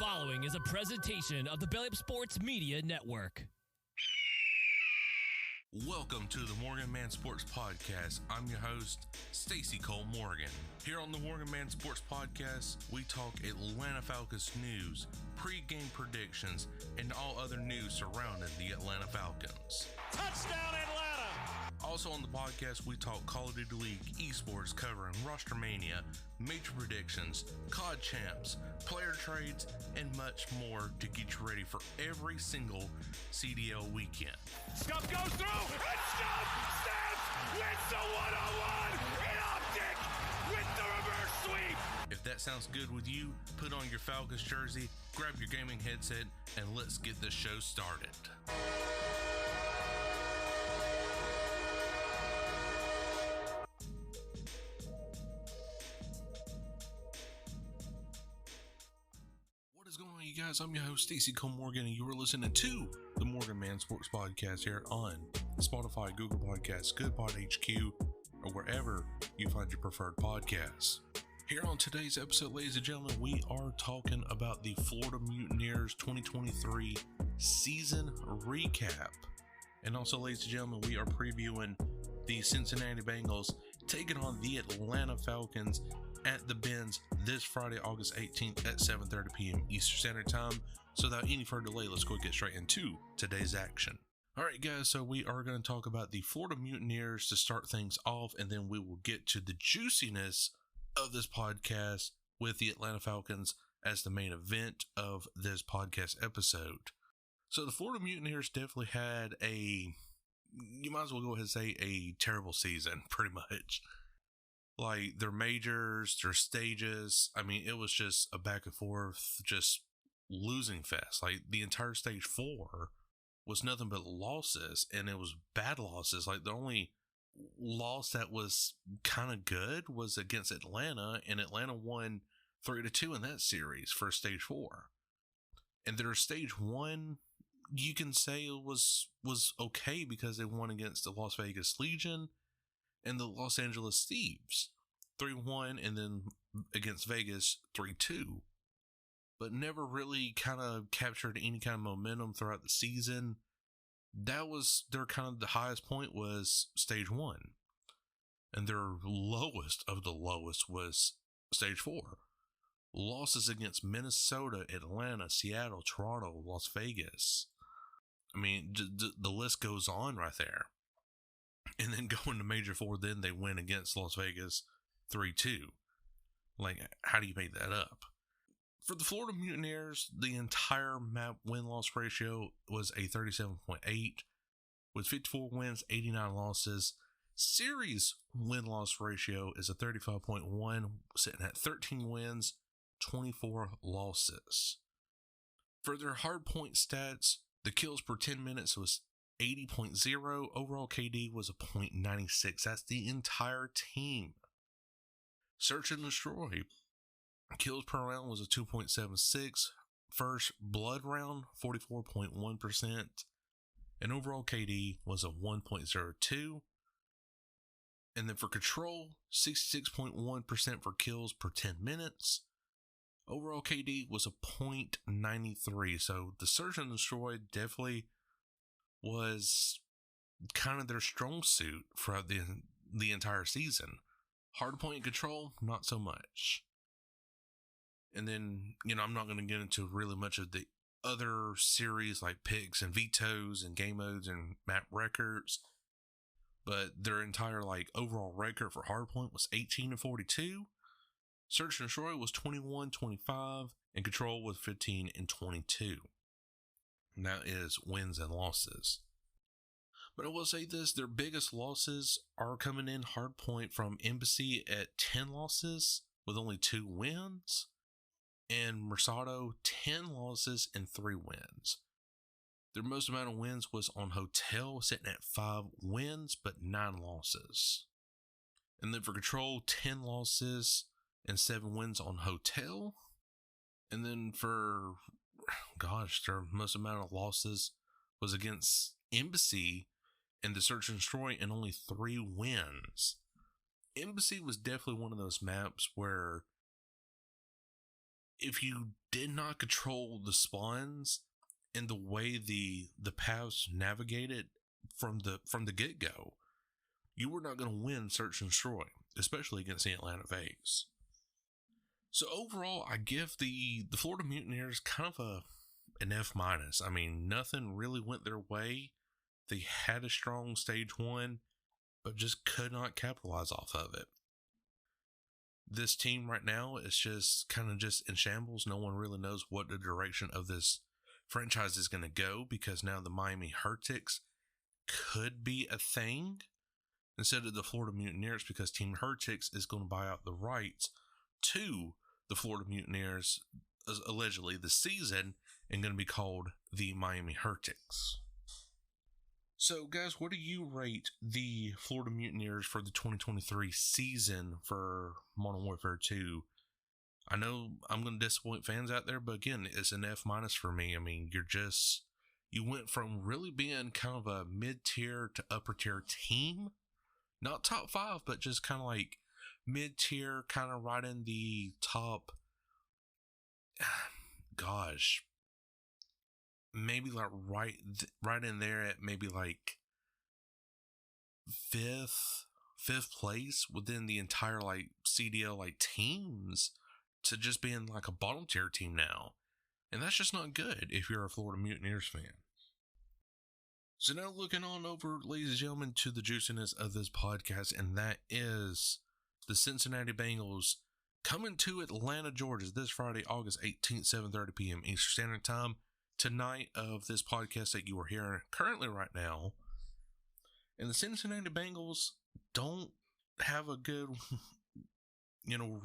following is a presentation of the Esports Media Network. Welcome to the MorganMan Sports Podcast. I'm your host, Stacey Cole Morgan. Here on the MorganMan Sports Podcast, we talk Atlanta Falcons news, pre-game predictions, and all other news surrounding the Atlanta Falcons. Touchdown, Atlanta! Also on the podcast, we talk Call of Duty League, Esports, covering Roster Mania, major predictions, COD champs, player trades, and much more to get you ready for every single CDL weekend. Scuff goes through, and Scuff snaps, wins the one-on-one in optic with the reverse sweep. If that sounds good with you, put on your Falcons jersey, grab your gaming headset, and let's get this show started. What is going on, you guys? I'm your host, Stacey Cole Morgan, and you are listening to the MorganMan Sports Podcast here on Spotify, Google Podcasts, GoodPod HQ, or wherever you find your preferred podcasts. Here on today's episode, ladies and gentlemen, we are talking about the Florida Mutineers 2023 season recap. And also, ladies and gentlemen, we are previewing the Cincinnati Bengals taking on the Atlanta Falcons at the Benz this Friday, August 18th at 7:30 p.m. Eastern Standard Time. So without any further delay, let's go get straight into today's action. All right, guys, so we are going to talk about the Florida Mutineers to start things off, and then we will get to the juiciness of this podcast with the Atlanta Falcons as the main event of this podcast episode. So the Florida Mutineers definitely had you might as well go ahead and say a terrible season, pretty much. Like their majors, their stages, I mean, it was just a back and forth, just losing fest. Like the entire stage 4 was nothing but losses, and it was bad losses. Like the only loss that was kind of good was against Atlanta, and Atlanta won 3-2 in that series for stage 4. And their stage 1, you can say it was okay because they won against the Las Vegas Legion and the Los Angeles Thieves 3-1, and then against Vegas 3-2, but never really kind of captured any kind of momentum throughout the season. That was their kind of the highest point was stage 1, and their lowest of the lowest was stage 4. Losses against Minnesota, Atlanta, Seattle, Toronto, Las Vegas. I mean, the list goes on right there. And then going to Major 4, then they win against Las Vegas 3-2. Like, how do you make that up? For the Florida Mutineers, the entire map win-loss ratio was a 37.8, with 54 wins, 89 losses. Series win-loss ratio is a 35.1, sitting at 13 wins, 24 losses. For their hardpoint stats, the kills per 10 minutes was 80.0. Overall KD was a .96. That's the entire team. Search and destroy. Kills per round was a 2.76. First blood round, 44.1%. And overall KD was a 1.02. And then for control, 66.1% for kills per 10 minutes. Overall KD was a .93. So the search and destroy definitely was kind of their strong suit throughout the entire season. Hardpoint control, not so much. And then, I'm not going to get into really much of the other series like picks and vetoes and game modes and map records, but their entire overall record for hardpoint was 18-42. Search and destroy was 21-25, and control was 15-22. And that is wins and losses. But I will say this, their biggest losses are coming in hardpoint from Embassy at 10 losses with only 2 wins, and Mercado 10 losses and 3 wins. Their most amount of wins was on Hotel, sitting at 5 wins but 9 losses. And then for Control, 10 losses and 7 wins on Hotel. And then for, their most amount of losses was against Embassy and the Search and Destroy, and only 3 wins. Embassy was definitely one of those maps where if you did not control the spawns and the way the paths navigated from the get-go, you were not going to win Search and Destroy, especially against the Atlanta Vegas. So overall, I give the Florida Mutineers kind of an F-. I mean, nothing really went their way. They had a strong stage one, but just could not capitalize off of it. This team right now is just kind of just in shambles. No one really knows what the direction of this franchise is going to go, because now the Miami Heretics could be a thing instead of the Florida Mutineers, because Team Heretics is going to buy out the rights to the Florida Mutineers, allegedly this season, and going to be called the Miami Heretics. So, guys, what do you rate the Florida Mutineers for the 2023 season for Modern Warfare 2? I know I'm going to disappoint fans out there, but again, it's an F- for me. I mean, you went from really being kind of a mid-tier to upper-tier team. Not top 5, but just kind of like mid-tier, kind of right in the top, gosh, maybe like right in there at maybe like fifth place within the entire like CDL like teams, to just being like a bottom tier team now. And that's just not good if you're a Florida Mutineers fan. So now looking on over, ladies and gentlemen, to the juiciness of this podcast, and that is the Cincinnati Bengals coming to Atlanta, Georgia this Friday, August 18th, 7:30 p.m. Eastern Standard Time. Tonight of this podcast that you are hearing currently right now. And the Cincinnati Bengals don't have a good,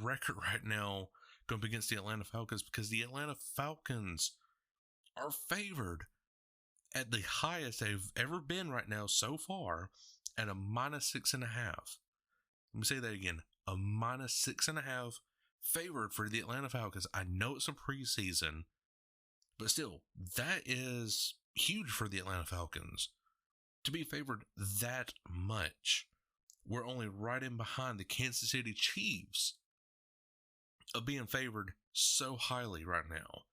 record right now going up against the Atlanta Falcons, because the Atlanta Falcons are favored at the highest they've ever been right now so far at a -6.5. Let me say that again. A -6.5 favored for the Atlanta Falcons. I know it's a preseason, but still, that is huge for the Atlanta Falcons to be favored that much. We're only right in behind the Kansas City Chiefs of being favored so highly right now.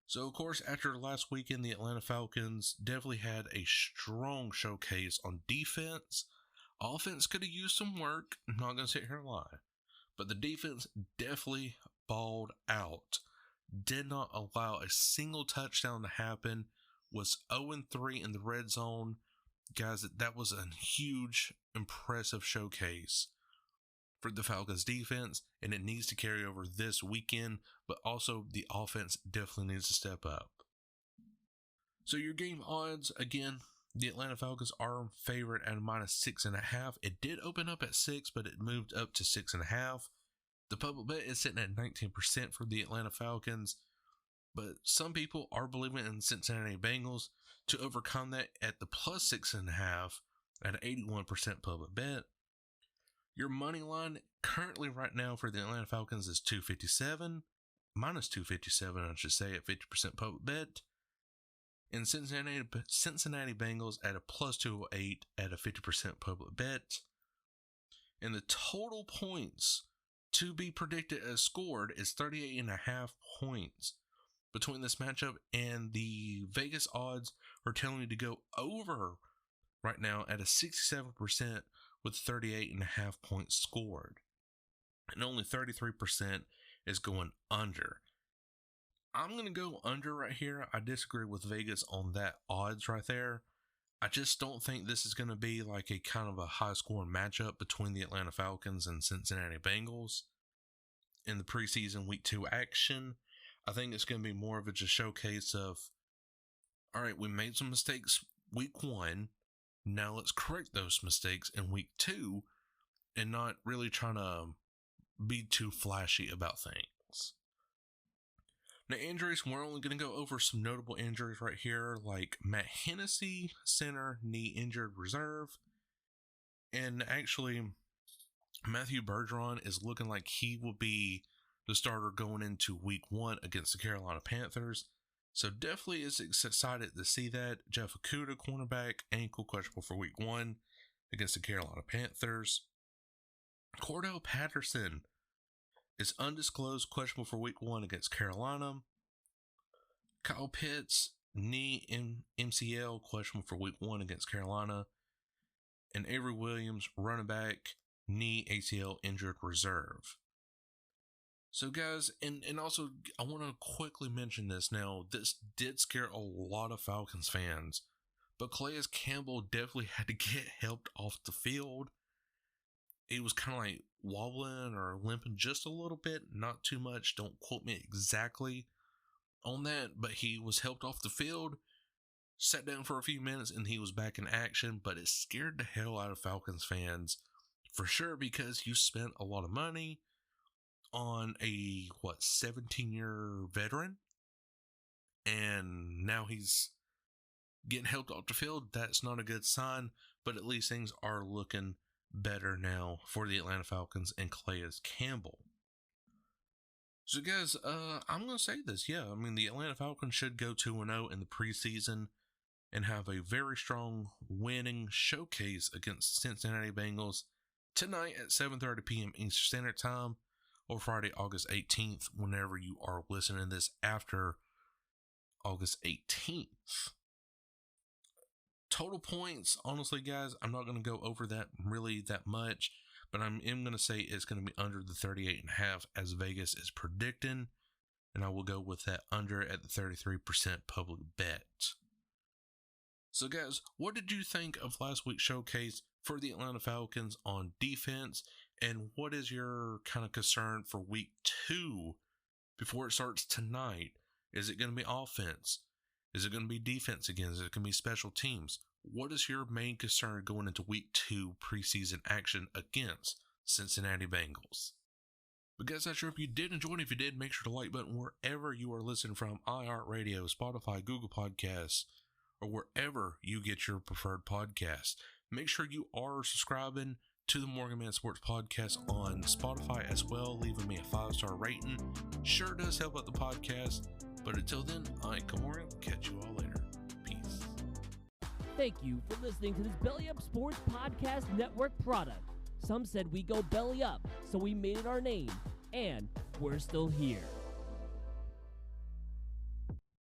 So, of course, after last weekend, the Atlanta Falcons definitely had a strong showcase on defense. Offense could have used some work. I'm not going to sit here and lie. But the defense definitely balled out. Did not allow a single touchdown to happen. Was 0-3 in the red zone. Guys, that was a huge, impressive showcase for the Falcons defense, and it needs to carry over this weekend, but also the offense definitely needs to step up. So your game odds, again, the Atlanta Falcons are favored at a -6.5. It did open up at 6, but it moved up to 6.5. The public bet is sitting at 19% for the Atlanta Falcons, but some people are believing in Cincinnati Bengals to overcome that at the +6.5 at an 81% public bet. Your money line currently right now for the Atlanta Falcons is 257, -257, I should say, at 50% public bet. And Cincinnati Bengals at a +208 at a 50% public bet. And the total points to be predicted as scored is 38.5 points between this matchup, and the Vegas odds are telling you to go over right now at a 67% with 38.5 points scored. And only 33% is going under. I'm going to go under right here. I disagree with Vegas on that odds right there. I just don't think this is going to be like a kind of a high scoring matchup between the Atlanta Falcons and Cincinnati Bengals in the preseason week 2 action. I think it's going to be more of a just showcase of, all right, we made some mistakes week 1. Now let's correct those mistakes in week 2 and not really trying to be too flashy about things. Now, injuries, we're only going to go over some notable injuries right here, like Matt Hennessy, center, knee injured reserve. And actually, Matthew Bergeron is looking like he will be the starter going into week 1 against the Carolina Panthers. So definitely is excited to see that. Jeff Okudah, cornerback, ankle questionable for week 1 against the Carolina Panthers. Cordell Patterson is undisclosed, questionable for week 1 against Carolina. Kyle Pitts, knee MCL, questionable for week 1 against Carolina. And Avery Williams, running back, knee ACL injured reserve. So guys, and also I want to quickly mention this now. This did scare a lot of Falcons fans, but Calais Campbell definitely had to get helped off the field. He was kind of like wobbling or limping just a little bit, not too much. Don't quote me exactly on that, but he was helped off the field, sat down for a few minutes, and he was back in action. But it scared the hell out of Falcons fans for sure, because you spent a lot of money on a 17-year veteran, and now he's getting helped off the field. That's not a good sign, but at least things are looking better now for the Atlanta Falcons and Calais Campbell. So guys, I'm going to say this. Yeah, I mean, the Atlanta Falcons should go 2-0 in the preseason and have a very strong winning showcase against Cincinnati Bengals tonight at 7:30 p.m. Eastern Standard Time, or Friday, August 18th, whenever you are listening to this after August 18th. Total points, honestly, guys, I'm not going to go over that really that much, but I am going to say it's going to be under the 38.5 as Vegas is predicting, and I will go with that under at the 33% public bet. So, guys, what did you think of last week's showcase for the Atlanta Falcons on defense, and what is your kind of concern for week 2 before it starts tonight? Is it going to be offense? Is it going to be defense again? Is it going to be special teams? What is your main concern going into week 2 preseason action against Cincinnati Bengals? But guys, not sure if you did enjoy it. If you did, make sure to like button wherever you are listening from, iHeartRadio, Spotify, Google Podcasts, or wherever you get your preferred podcasts. Make sure you are subscribing to the MorganMan Sports Podcast on Spotify as well, leaving me a 5-star rating. Sure does help out the podcast. But until then, I'm Morgan. Catch you all later. Peace. Thank you for listening to this Belly Up Sports Podcast Network product. Some said we go belly up, so we made it our name, and we're still here.